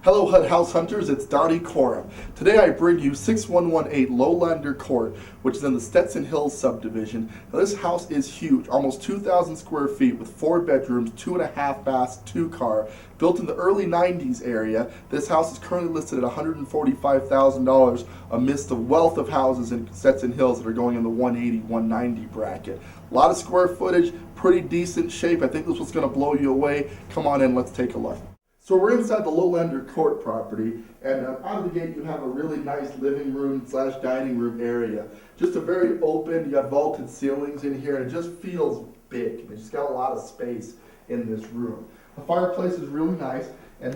Hello HUD House Hunters, it's Donnie Coram. Today I bring you 6118 Lowlander Court, which is in the Stetson Hills subdivision. Now this house is huge, almost 2,000 square feet with 4 bedrooms, 2.5 baths, 2 car. Built in the early 90s area, this house is currently listed at $145,000 amidst a wealth of houses in Stetson Hills that are going in the 180, 190 bracket. A lot of square footage, pretty decent shape. I think this one's going to blow you away. Come on in, let's take a look. So we're inside the Lowlander Court property, and out of the gate you have a really nice living room / dining room area. Just a very open, you got vaulted ceilings in here, and it just feels big. It's just got a lot of space in this room. The fireplace is really nice, and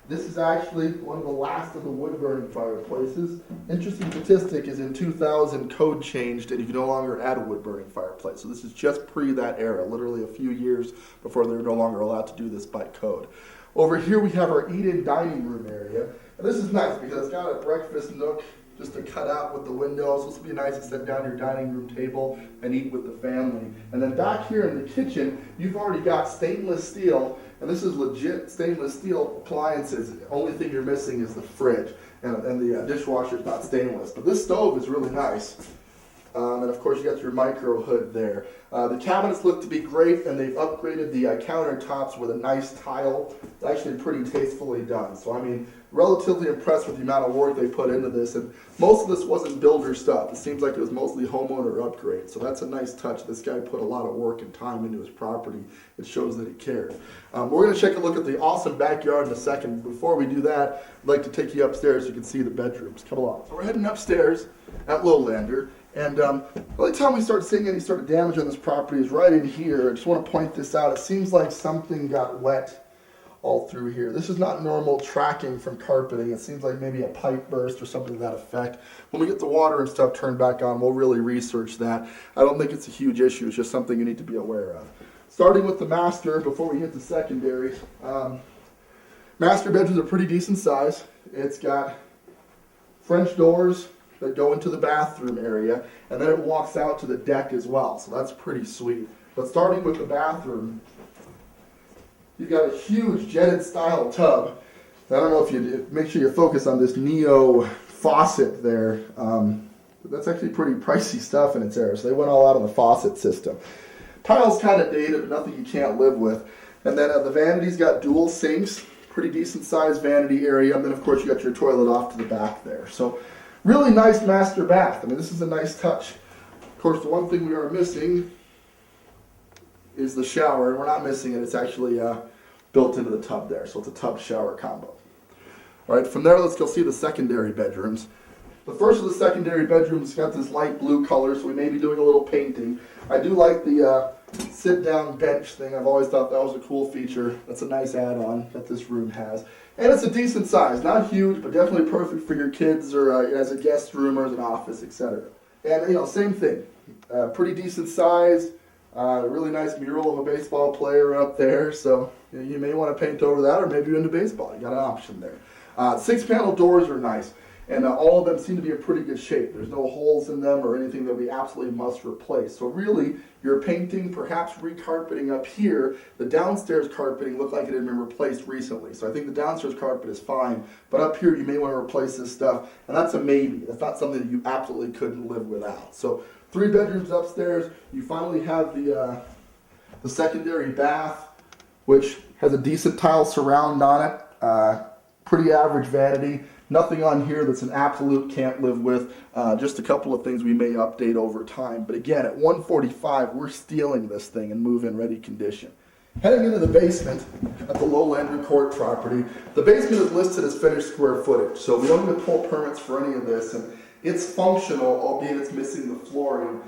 this is actually one of the last of the wood-burning fireplaces. Interesting statistic is in 2000 code changed and you can no longer add a wood-burning fireplace. So this is just pre that era, literally a few years before they were no longer allowed to do this by code. Over here we have our eat-in dining room area. And this is nice because it's got a breakfast nook just to cut out with the windows. So this will be nice to set down your dining room table and eat with the family. And then back here in the kitchen, you've already got stainless steel, and this is legit stainless steel appliances. The only thing you're missing is the fridge, and the dishwasher is not stainless. But this stove is really nice. And of course you got your micro hood there. The cabinets look to be great, and they've upgraded the countertops with a nice tile. It's actually pretty tastefully done. So I mean, relatively impressed with the amount of work they put into this. And most of this wasn't builder stuff. It seems like it was mostly homeowner upgrade. So that's a nice touch. This guy put a lot of work and time into his property. It shows that he cared. We're going to take a look at the awesome backyard in a second. Before we do that, I'd like to take you upstairs so you can see the bedrooms. Come along. So we're heading upstairs at Lowlander. And the only time we start seeing any sort of damage on this property is right in here. I just want to point this out. It seems like something got wet all through here. This is not normal tracking from carpeting. It seems like maybe a pipe burst or something to that effect. When we get the water and stuff turned back on, we'll really research that. I don't think it's a huge issue. It's just something you need to be aware of. Starting with the master, before we hit the secondary. Master bedrooms are pretty decent size. It's got French doors that go into the bathroom area, and then it walks out to the deck as well, so that's pretty sweet. But starting with the bathroom, you've got a huge jetted style tub. I don't know if you make sure you focus on this Neo faucet there. That's actually pretty pricey stuff in its era, so they went all out on the faucet system. Tile's kind of dated, but nothing you can't live with. And then the vanity's got dual sinks, pretty decent sized vanity area, and then of course you got your toilet off to the back there. So really nice master bath. I mean, this is a nice touch. Of course, the one thing we are missing is the shower. We're not missing it. It's actually built into the tub there. So it's a tub shower combo. All right, from there, let's go see the secondary bedrooms. The first of the secondary bedrooms got this light blue color, so we may be doing a little painting. I do like the sit-down bench thing. I've always thought that was a cool feature. That's a nice add-on that this room has. And it's a decent size. Not huge, but definitely perfect for your kids or as a guest room or as an office, etc. And, you know, same thing. Pretty decent size. Really nice mural of a baseball player up there. So you may want to paint over that, or maybe you're into baseball. You got an option there. 6-panel doors are nice. And all of them seem to be in pretty good shape. There's no holes in them or anything that we absolutely must replace. So really, you're painting, perhaps recarpeting up here. The downstairs carpeting looked like it had been replaced recently. So I think the downstairs carpet is fine. But up here, you may want to replace this stuff. And that's a maybe. That's not something that you absolutely couldn't live without. So 3 bedrooms upstairs. You finally have the secondary bath, which has a decent tile surround on it. Pretty average vanity. Nothing on here that's an absolute can't live with. Just a couple of things we may update over time. But again, at $145, we're stealing this thing in move-in ready condition. Heading into the basement at the Lowlander Court property, the basement is listed as finished square footage. So we don't need to pull permits for any of this. And it's functional, albeit it's missing the flooring.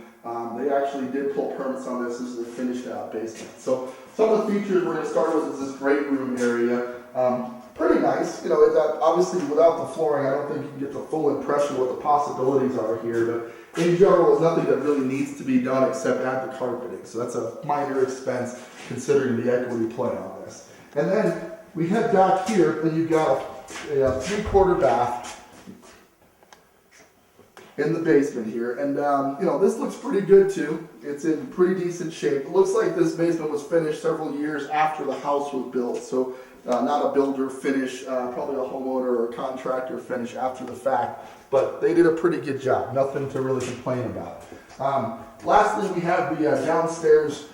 They actually did pull permits on this. This is a finished out basement. So some of the features we're going to start with is this great room area. Pretty nice. You know, obviously without the flooring, I don't think you can get the full impression of what the possibilities are here. But in general, there's nothing that really needs to be done except add the carpeting. So that's a minor expense considering the equity play on this. And then we head back here, and you've got a 3/4 bath. in the basement here. And you know, this looks pretty good too. It's in pretty decent shape. It looks like this basement was finished several years after the house was built. So not a builder finish, probably a homeowner or a contractor finish after the fact. But they did a pretty good job. Nothing to really complain about. Lastly, we have the downstairs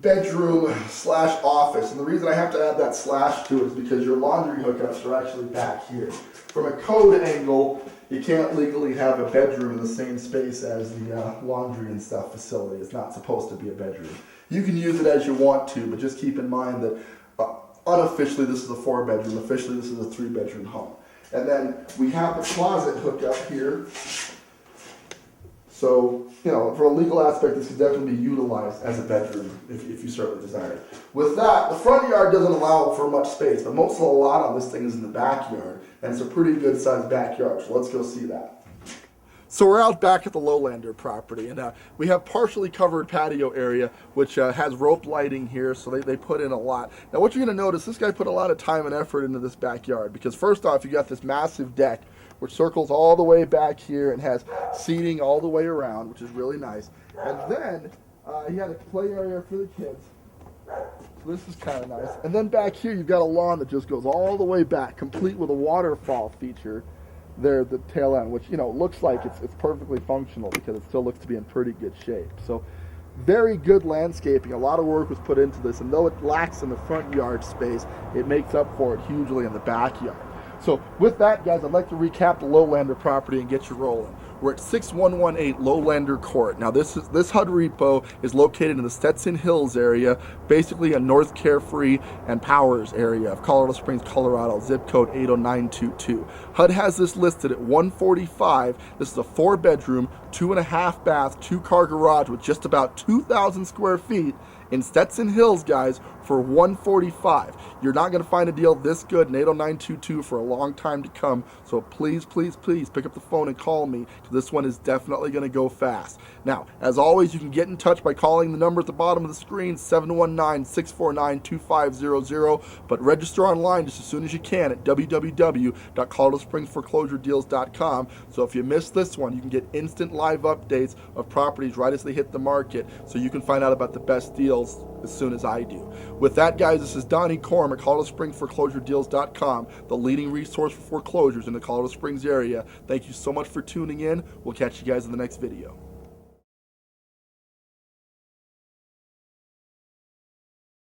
bedroom slash office. And the reason I have to add that slash to it is because your laundry hookups are actually back here. From a code angle, you can't legally have a bedroom in the same space as the laundry and stuff facility. It's not supposed to be a bedroom. You can use it as you want to, but just keep in mind that unofficially this is a 4-bedroom, officially this is a 3-bedroom home. And then we have the closet hookup here. So, you know, for a legal aspect, this could definitely be utilized as a bedroom if you certainly desire it. With that, the front yard doesn't allow for much space, but most of the lot on this thing is in the backyard, and it's a pretty good sized backyard, so let's go see that. So we're out back at the Lowlander property, and we have partially covered patio area, which has rope lighting here, so they put in a lot. Now what you're going to notice, this guy put a lot of time and effort into this backyard, because first off, you got this massive deck, which circles all the way back here and has seating all the way around, which is really nice. And then he had a play area for the kids. So this is kind of nice. And then back here, you've got a lawn that just goes all the way back, complete with a waterfall feature there at the tail end, which, you know, looks like it's perfectly functional because it still looks to be in pretty good shape. So very good landscaping. A lot of work was put into this, and though it lacks in the front yard space, it makes up for it hugely in the backyard. So with that, guys, I'd like to recap the Lowlander property and get you rolling. We're at 6118 Lowlander Court. Now this HUD repo is located in the Stetson Hills area, basically a North Carefree and Powers area of Colorado Springs, Colorado, zip code 80922. HUD has this listed at 145. This is a 4-bedroom, 2.5 bath, 2-car garage with just about 2,000 square feet in Stetson Hills, guys, for 145. You're not going to find a deal this good in 80922 for a long time to come. So please, please, please pick up the phone and call me, because this one is definitely going to go fast. Now, as always, you can get in touch by calling the number at the bottom of the screen, 719-649-2500, but register online just as soon as you can at www.coloradospringsforeclosuredeals.com. So if you missed this one, you can get instant live updates of properties right as they hit the market, so you can find out about the best deals as soon as I do. With that, guys, this is Donnie Corm at ColoradoSpringsForeclosureDeals.com, the leading resource for foreclosures in the Colorado Springs area. Thank you so much for tuning in. We'll catch you guys in the next video.